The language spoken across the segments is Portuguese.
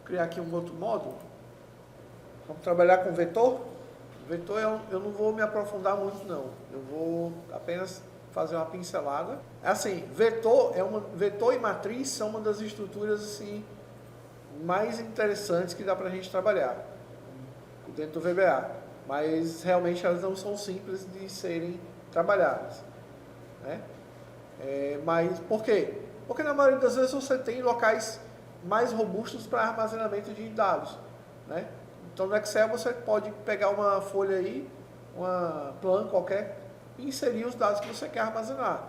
criar aqui um outro módulo. Vamos trabalhar com vetor. Vetor eu não vou me aprofundar muito não. Eu vou apenas fazer uma pincelada. Assim, vetor e matriz são uma das estruturas assim mais interessantes que dá para a gente trabalhar dentro do VBA. Mas realmente elas não são simples de serem trabalhadas, né? Mas por quê? Porque na maioria das vezes você tem locais mais robustos para armazenamento de dados, né? Então no Excel você pode pegar uma folha aí, uma plan qualquer, e inserir os dados que você quer armazenar.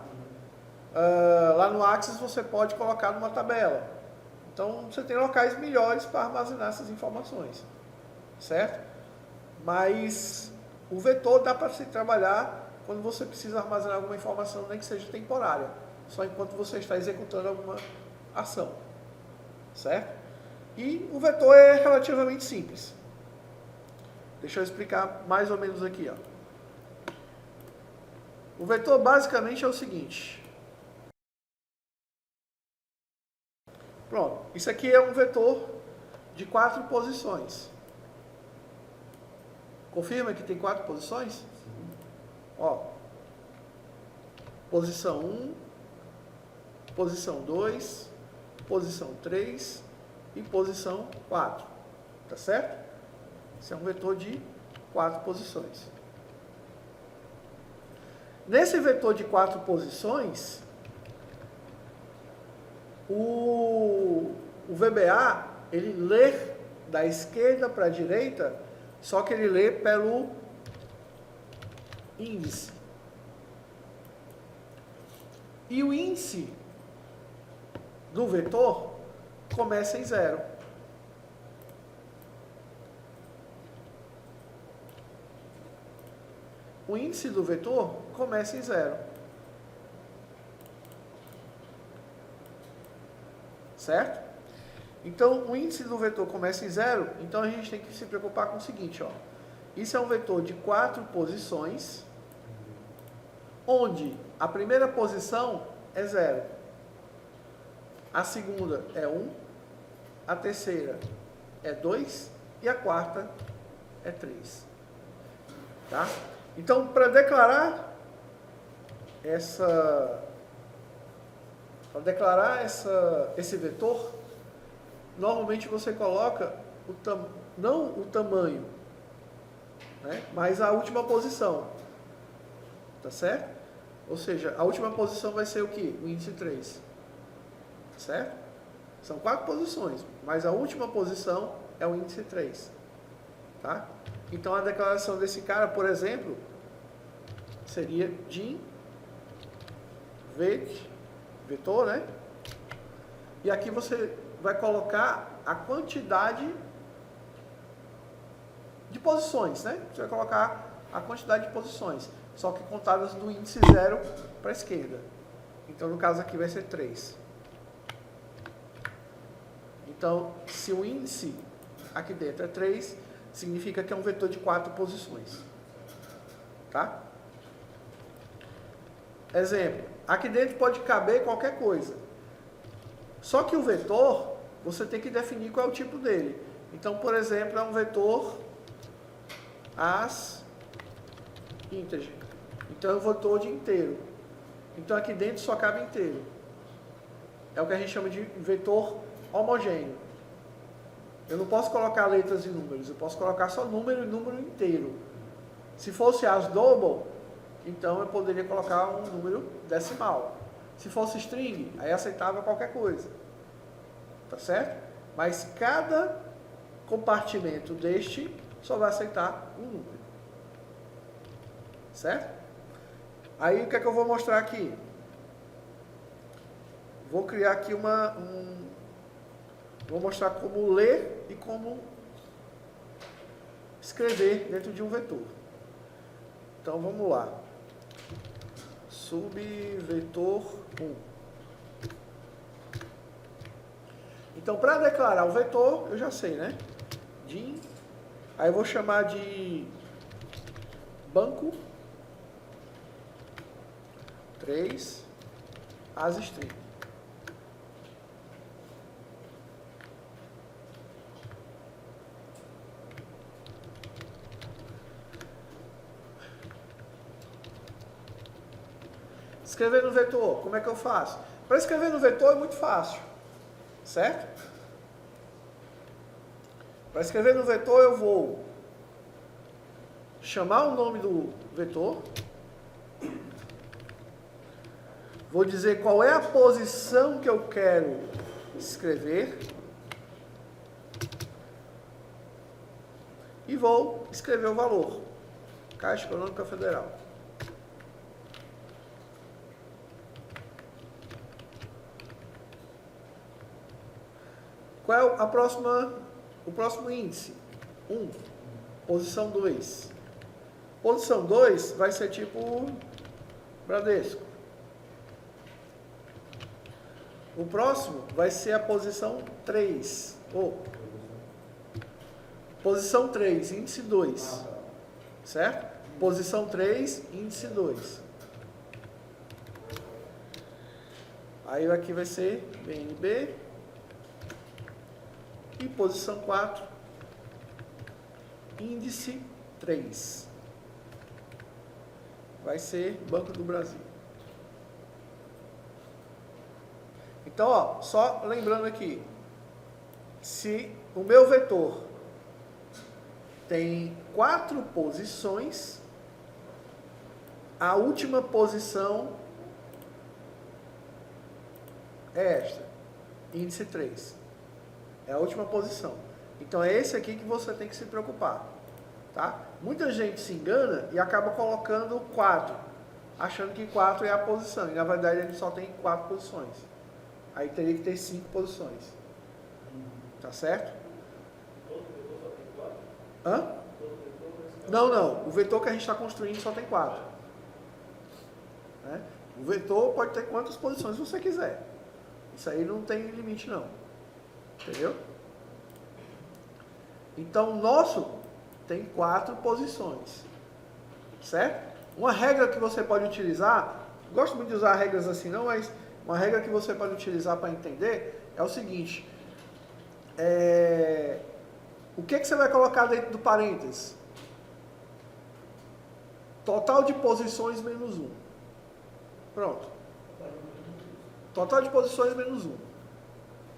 Lá no Access você pode colocar numa tabela. Então você tem locais melhores para armazenar essas informações, certo? Mas o vetor dá para se trabalhar quando você precisa armazenar alguma informação, nem que seja temporária, só enquanto você está executando alguma ação, certo? E o vetor é relativamente simples. Deixa eu explicar mais ou menos aqui, ó. O vetor basicamente é o seguinte. Pronto, isso aqui é um vetor de 4 posições. Confirma que tem 4 posições? Sim. Ó, posição 1, posição 2, posição 3 e posição 4. Tá certo? Esse é um vetor de 4 posições. Nesse vetor de 4 posições, o VBA, ele lê da esquerda para a direita, só que ele lê pelo índice. E o índice do vetor começa em 0. O índice do vetor começa em 0. Certo? Então, o índice do vetor começa em 0, então a gente tem que se preocupar com o seguinte, ó. Isso é um vetor de 4 posições, onde a primeira posição é 0. A segunda é 1, a terceira é 2 e a quarta é 3. Tá? Então, para declarar esse vetor, normalmente você coloca não o tamanho, né, mas a última posição. Tá certo? Ou seja, a última posição vai ser o quê? O índice 3. Certo? São 4 posições, mas a última posição é o índice 3. Tá? Então a declaração desse cara, por exemplo, seria din vetor, né? E aqui você vai colocar a quantidade de posições, né? Você vai colocar a quantidade de posições, só que contadas do índice 0 para a esquerda. Então, no caso aqui vai ser 3. Então, se o índice aqui dentro é 3, significa que é um vetor de 4 posições. Tá? Exemplo, aqui dentro pode caber qualquer coisa. Só que o vetor, você tem que definir qual é o tipo dele. Então, por exemplo, é um vetor as integer. Então, é um vetor de inteiro. Então, aqui dentro só cabe inteiro. É o que a gente chama de vetor homogêneo. Eu não posso colocar letras e números, eu posso colocar só número e número inteiro. Se fosse as double, então eu poderia colocar um número decimal. Se fosse string, aí aceitava qualquer coisa. Tá certo? Mas cada compartimento deste só vai aceitar um número. Certo? Aí o que é que eu vou mostrar aqui? Vou criar aqui vou mostrar como ler e como escrever dentro de um vetor. Então vamos lá. Subvetor 1. Então, para declarar o vetor, eu já sei, né? Din. Aí eu vou chamar de banco 3 as string. Escrever no vetor, como é que eu faço? Para escrever no vetor é muito fácil, certo? Para escrever no vetor eu vou chamar o nome do vetor, vou dizer qual é a posição que eu quero escrever e vou escrever o valor. Caixa Econômica Federal. Qual é o próximo índice? 1. Posição 2. Posição 2 vai ser tipo Bradesco. O próximo vai ser a posição 3. Posição 3, índice 2. Certo? Posição 3, índice 2. Aí aqui vai ser BNB. E posição 4, índice 3. Vai ser Banco do Brasil. Então, ó, só lembrando aqui, se o meu vetor tem 4 posições, a última posição é esta, índice 3. É a última posição. Então é esse aqui que você tem que se preocupar. Tá? Muita gente se engana e acaba colocando 4, achando que 4 é a posição. E na verdade ele só tem 4 posições. Aí teria que ter 5 posições. Tá certo? Hã? Não. O vetor que a gente está construindo só tem 4. Né? O vetor pode ter quantas posições você quiser. Isso aí não tem limite não. Entendeu? Então, o nosso tem 4 posições. Certo? Uma regra que você pode utilizar, gosto muito de usar regras assim não, mas uma regra que você pode utilizar para entender é o seguinte. O que você vai colocar dentro do parênteses? Total de posições menos 1. Pronto. Total de posições menos 1.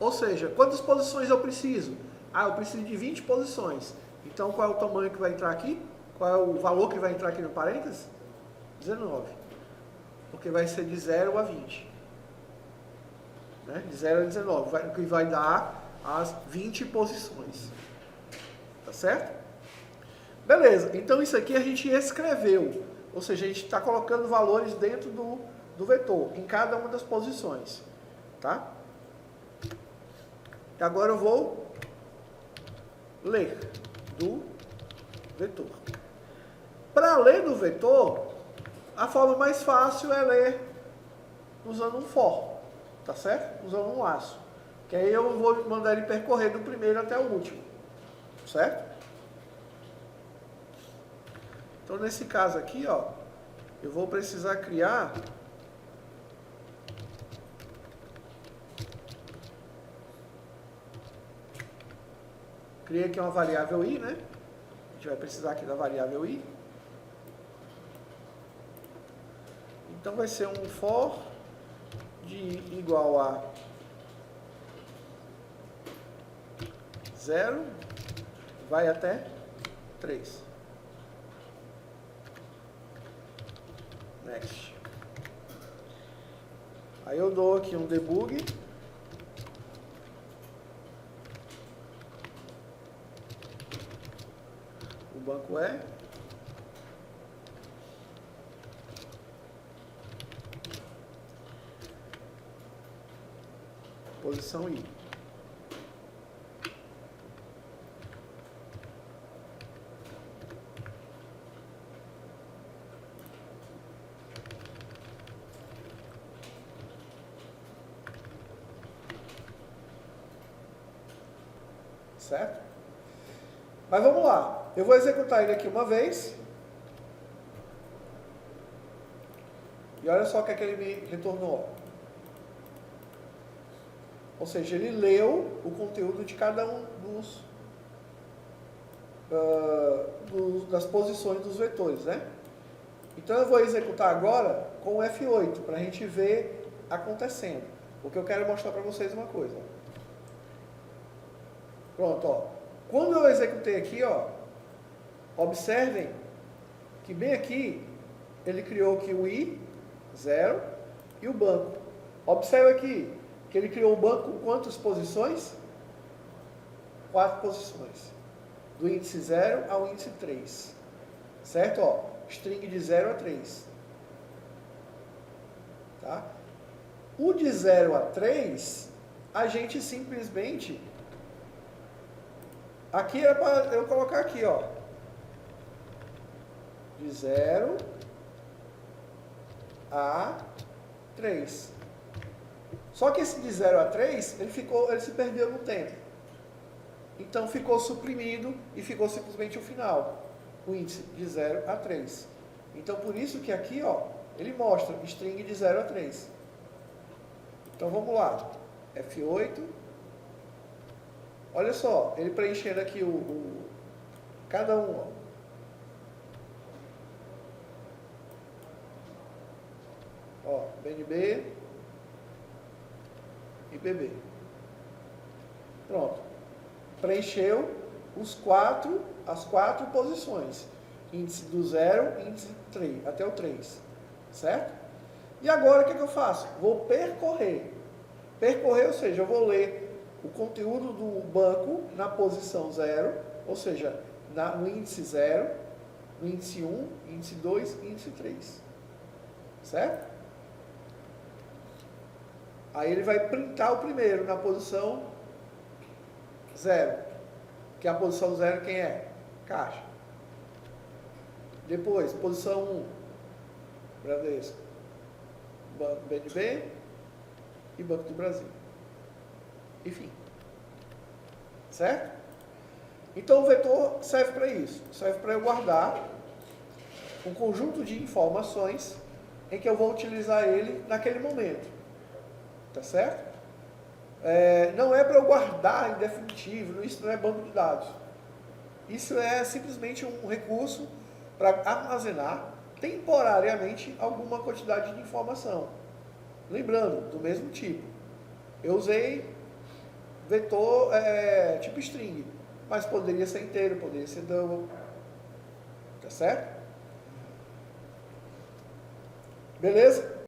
Ou seja, quantas posições eu preciso? Eu preciso de 20 posições. Então, qual é o tamanho que vai entrar aqui? Qual é o valor que vai entrar aqui no parênteses? 19. Porque vai ser de 0 a 20. Né? De 0 a 19. O que vai dar as 20 posições. Tá certo? Beleza. Então, isso aqui a gente escreveu. Ou seja, a gente está colocando valores dentro do vetor, em cada uma das posições. Tá? E agora eu vou ler do vetor. Para ler do vetor, a forma mais fácil é ler usando um for, tá certo? Usando um laço. Que aí eu vou mandar ele percorrer do primeiro até o último, certo? Então nesse caso aqui, ó, eu vou precisar criar criei aqui uma variável i, né? A gente vai precisar aqui da variável i. Então vai ser um for de i igual a 0, vai até 3. Next. Aí eu dou aqui um debug. O banco é posição I. Certo? Mas vamos lá. Eu vou executar ele aqui uma vez. E olha só o que é que ele me retornou. Ou seja, ele leu o conteúdo de cada um das posições dos vetores, né? Então eu vou executar agora com o F8, para a gente ver acontecendo. Porque eu quero mostrar para vocês uma coisa. Pronto, ó. Quando eu executei aqui, ó, observem que bem aqui, ele criou aqui o I, 0, e o banco. Observe aqui, que ele criou o banco com quantas posições? 4 posições. Do índice 0 ao índice 3. Certo? Ó, string de 0 a 3. Tá? O de 0 a 3, a gente simplesmente... Aqui era para eu colocar aqui, ó. De 0 a 3. Só que esse de 0 a 3, ele se perdeu no tempo. Então ficou suprimido e ficou simplesmente o final. O índice de 0 a 3. Então por isso que aqui, ó, ele mostra string de 0 a 3. Então vamos lá. F8. Olha só, ele preenchendo aqui cada um, ó. Ó, BNB e BB. Pronto. Preencheu as 4 posições. Índice do 0, índice 3, até o 3. Certo? E agora o que eu faço? Vou percorrer. Percorrer, ou seja, eu vou ler o conteúdo do banco na posição 0, ou seja, no índice 0, no índice 1, índice 2 e índice 3. Certo? Aí ele vai printar o primeiro na posição 0. Que a posição 0 quem é? Caixa. Depois, posição 1, Bradesco, Banco BNB e Banco do Brasil. Enfim. Certo? Então o vetor serve para isso. Serve para eu guardar um conjunto de informações em que eu vou utilizar ele naquele momento. Tá certo? Não é para eu guardar em definitivo, isso não é banco de dados. Isso é simplesmente um recurso para armazenar temporariamente alguma quantidade de informação. Lembrando, do mesmo tipo. Eu usei vetor tipo string, mas poderia ser inteiro, poderia ser double. Tá certo? Beleza?